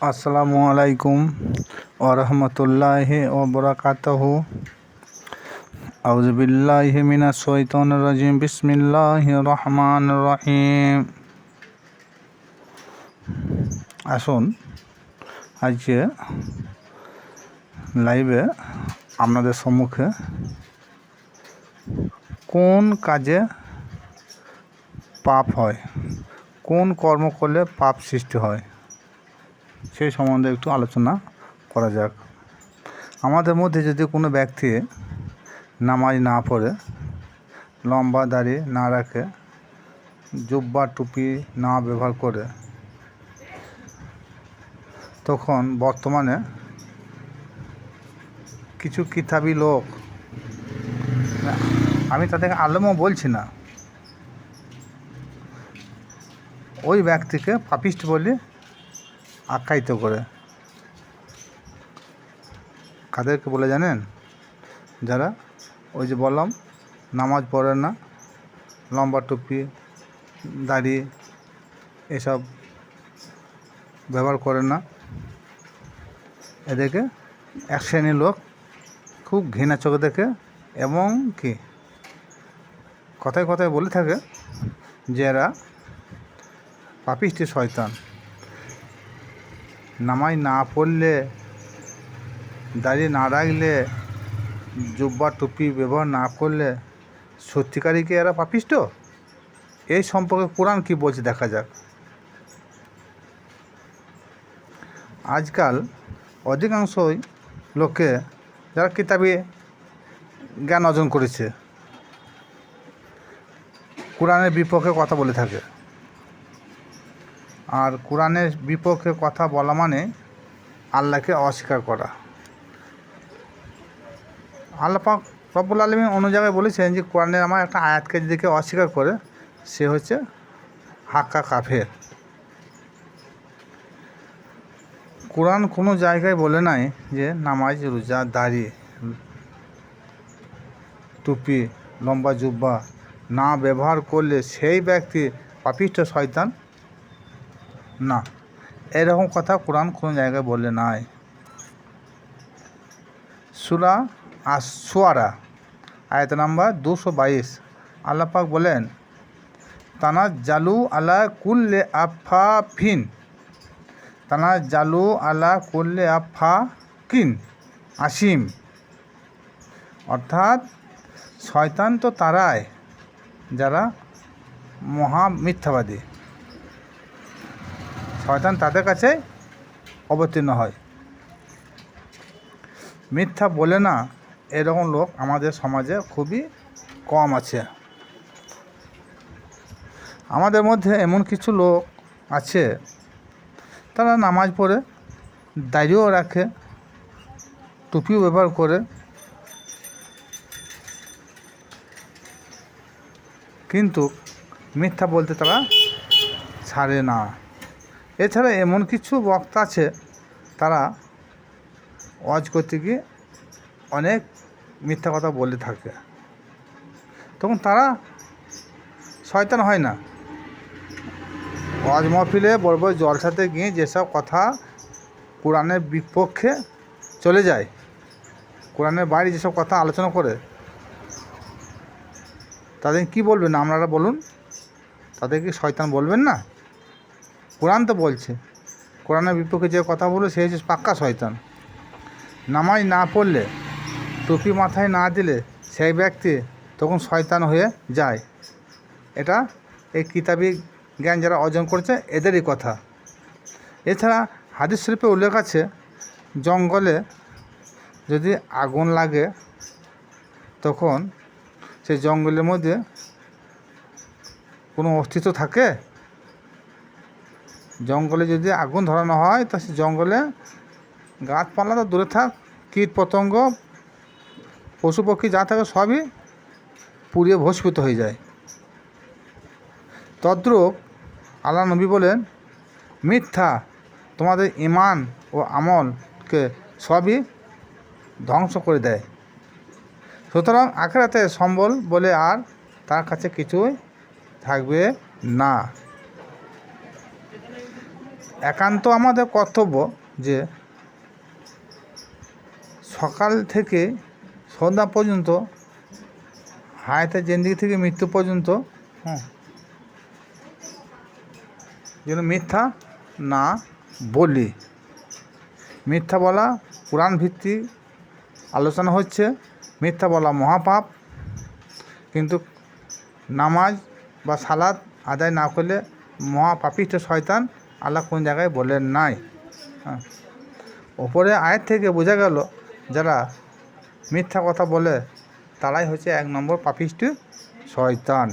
আসসালামু আলাইকুম ওয়া রাহমাতুল্লাহি ওয়া বারাকাতুহু। আউযু বিল্লাহি মিনাশ শাইতানির রাজিম। বিসমিল্লাহির রহমানির রহিম। আসুন আজকে লাইভে আপনাদের সম্মুখে কোন কাজে পাপ হয়, কোন কর্ম করলে পাপ সৃষ্টি হয় সেই সম্বন্ধে একটু আলোচনা করা যাক। আমাদের মধ্যে যদি কোনো ব্যক্তি নামাজ না পড়ে, লম্বা দাড়ি না রাখে, জুব্বা টুপি না ব্যবহার করে, তখন বর্তমানে কিছু কিতাবি লোক, আমি তাদেরকে আলেমও বলছি না, ওই ব্যক্তিকে পাপিষ্ট বলে আখ্যায়িত করে। কাদেরকে বলে জানেন? যারা ওই যে বললাম নামাজ পড়ে না, লম্বা টুপি দাড়ি এসব ব্যবহার করে না, এদেরকে এক শ্রেণীর লোক খুব ঘৃণা চোখে দেখে এবং কি কথায় কথায় বলে থাকে যে এরা পাপিষ্টি শয়তান। নামাজ না পড়লে, দাড়ি না রাখলে, জুব্বা টুপি ব্যবহার না করলে সত্যিকারই কি এরা পাপিষ্ট? এই সম্পর্কে কোরআন কি বলছে দেখা যাক। আজকাল অধিকাংশই লোকে যারা কিতাবে জ্ঞান অর্জন করেছে কোরআনের বিপক্ষে কথা বলে থাকে। আর কোরআনের বিপক্ষে কথা বলা মানে আল্লাহকে অস্বীকার করা। আল্লাহ পাক রব্বুল আলামিন অন্য জায়গায় বলেছেন যে কোরআনের আমার একটা আয়াতকে যদি কেউ অস্বীকার করে সে হচ্ছে হাক্কা কাফের। কোরআন কোনো জায়গায় বলে নাই যে নামাজ, রোজা, দাড়ি, টুপি, লম্বা জুব্বা না ব্যবহার করলে সেই ব্যক্তি পাপিষ্ঠ শয়তান। না, এরকম কথা কোরআন কোনো জায়গায় বলে নাই। সূরা আশ-শুআরা আয়াত নাম্বার 222 আল্লাহ পাক বলেন, তানাজ্জালু আলা কুল্লি আফাফিন, তানাজ্জালু আলা কুল্লি আফাকিন আসিম। অর্থাৎ শয়তান তো তারাই যারা মহা মিথ্যাবাদী, শয়তান তাদের কাছে অবতীর্ণ হয়। মিথ্যা বলে না এরকম লোক আমাদের সমাজে খুবই কম আছে। আমাদের মধ্যে এমন কিছু লোক আছে তারা নামাজ পড়ে, দাড়িও রাখে, টুপিও ব্যবহার করে, কিন্তু মিথ্যা বলতে তারা ছাড়ে না। এছাড়া এমন কিছু বক্তা আছে তারা ওয়াজ করতে গিয়ে অনেক মিথ্যা কথা বলে থাকে, তখন তারা শয়তান হয় না। ওয়াজ মাহফিলে বড় বড় জলসাতে গিয়ে যেসব কথা কোরআনের বিপক্ষে চলে যায়, কোরআনের বাইরে যেসব কথা আলোচনা করে, তাদের কি বলবেন আপনারা বলুন? তাদের কি শয়তান বলবেন না? কোরআন তো বলছে কোরআনের বিপক্ষে যে কথা বলে সে হচ্ছে পাক্কা শয়তান। নামাজ না পড়লে, টুপি মাথায় না দিলে সেই ব্যক্তি তখন শয়তান হয়ে যায়। এটা এই কিতাবি জ্ঞান যারা অর্জন করেছে এদেরই কথা। এছাড়া হাদিস শরীফে উল্লেখ আছে, জঙ্গলে যদি আগুন লাগে তখন সেই জঙ্গলের মধ্যে কোনো অস্তিত্ব থাকে? জঙ্গলে যদি আগুন ধরানো হয় তা সে জঙ্গলে গাছপালা তো দূরে থাক, কীট পতঙ্গ পশু পক্ষী যা থাকে সবই পুড়িয়ে ভস্মীভূত হয়ে যায়। তদ্রূপ আল্লাহ নবী বলেন, মিথ্যা তোমাদের ঈমান ও আমলকে সবই ধ্বংস করে দেয়। সুতরাং আখিরাতে সম্বল বলে আর তার কাছে কিছুই থাকবে না। একান্ত আমাদের কর্তব্য যে সকাল থেকে সন্ধ্যা পর্যন্ত হায়াতের জিন্দেগি থেকে মৃত্যু পর্যন্ত যেন মিথ্যা না বলি। মিথ্যা বলা কোরআন ভিত্তিক আলোচনা হচ্ছে, মিথ্যা বলা মহাপাপ। কিন্তু নামাজ বা সালাত আদায় না করলে মহাপাপিষ্ঠ শয়তান আল্লাহ কোন জায়গায় বলেন নাই। ওপরে আয়াত থেকে বোঝা গেল যারা মিথ্যা কথা বলে তারাই হচ্ছে 1 নম্বর পাপিষ্ঠ শয়তান।